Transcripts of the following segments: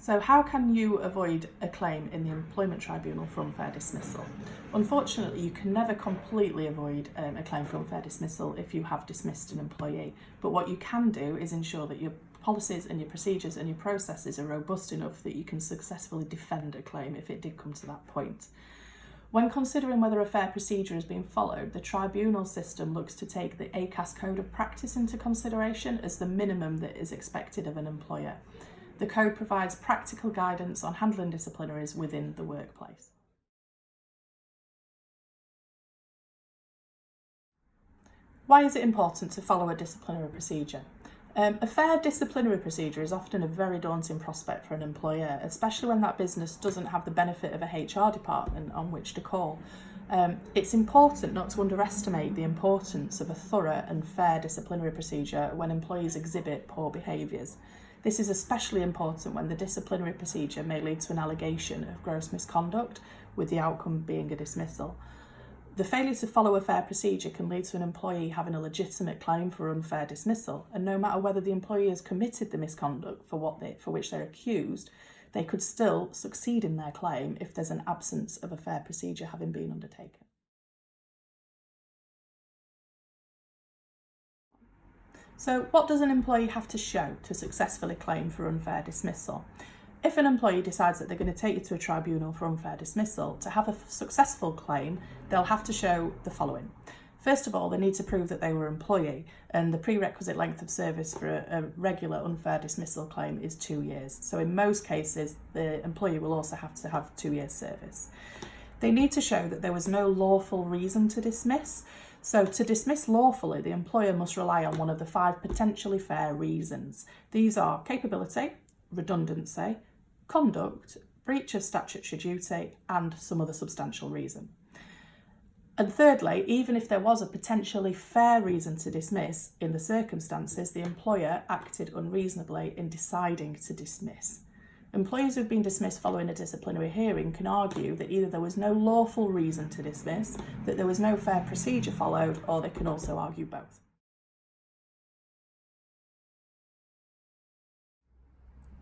So how can you avoid a claim in the Employment Tribunal for unfair dismissal? Unfortunately, you can never completely avoid a claim for unfair dismissal if you have dismissed an employee. But what you can do is ensure that your policies and your procedures and your processes are robust enough that you can successfully defend a claim if it did come to that point. When considering whether a fair procedure is being followed, the tribunal system looks to take the ACAS Code of Practice into consideration as the minimum that is expected of an employer. The code provides practical guidance on handling disciplinaries within the workplace. Why is it important to follow a disciplinary procedure? A fair disciplinary procedure is often a very daunting prospect for an employer, especially when that business doesn't have the benefit of a HR department on which to call. It's important not to underestimate the importance of a thorough and fair disciplinary procedure when employees exhibit poor behaviours. This is especially important when the disciplinary procedure may lead to an allegation of gross misconduct, with the outcome being a dismissal. The failure to follow a fair procedure can lead to an employee having a legitimate claim for unfair dismissal, and no matter whether the employee has committed the misconduct for which they're accused, they could still succeed in their claim if there's an absence of a fair procedure having been undertaken. So what does an employee have to show to successfully claim for unfair dismissal? If an employee decides that they're going to take you to a tribunal for unfair dismissal, to have a successful claim, they'll have to show the following. First of all, they need to prove that they were an employee, and the prerequisite length of service for a regular unfair dismissal claim is 2 years. So in most cases, the employee will also have to have 2 years service. They need to show that there was no lawful reason to dismiss. So to dismiss lawfully, the employer must rely on one of the 5 potentially fair reasons. These are capability, redundancy, conduct, breach of statutory duty, and some other substantial reason. And thirdly, even if there was a potentially fair reason to dismiss, in the circumstances, the employer acted unreasonably in deciding to dismiss. Employees who have been dismissed following a disciplinary hearing can argue that either there was no lawful reason to dismiss, that there was no fair procedure followed, or they can also argue both.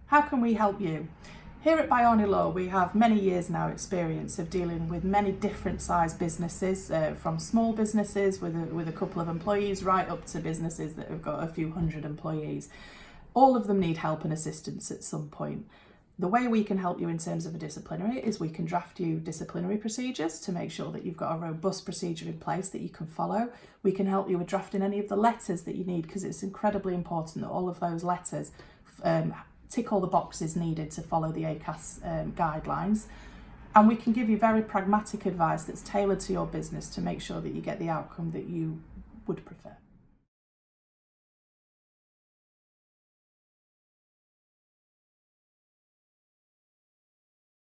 How can we help you? Here at Bioni Law, we have many years now experience of dealing with many different sized businesses, from small businesses with a couple of employees right up to businesses that have got a few hundred employees. All of them need help and assistance at some point. The way we can help you in terms of a disciplinary is we can draft you disciplinary procedures to make sure that you've got a robust procedure in place that you can follow. We can help you with drafting any of the letters that you need, because it's incredibly important that all of those letters tick all the boxes needed to follow the ACAS guidelines. And we can give you very pragmatic advice that's tailored to your business to make sure that you get the outcome that you would prefer.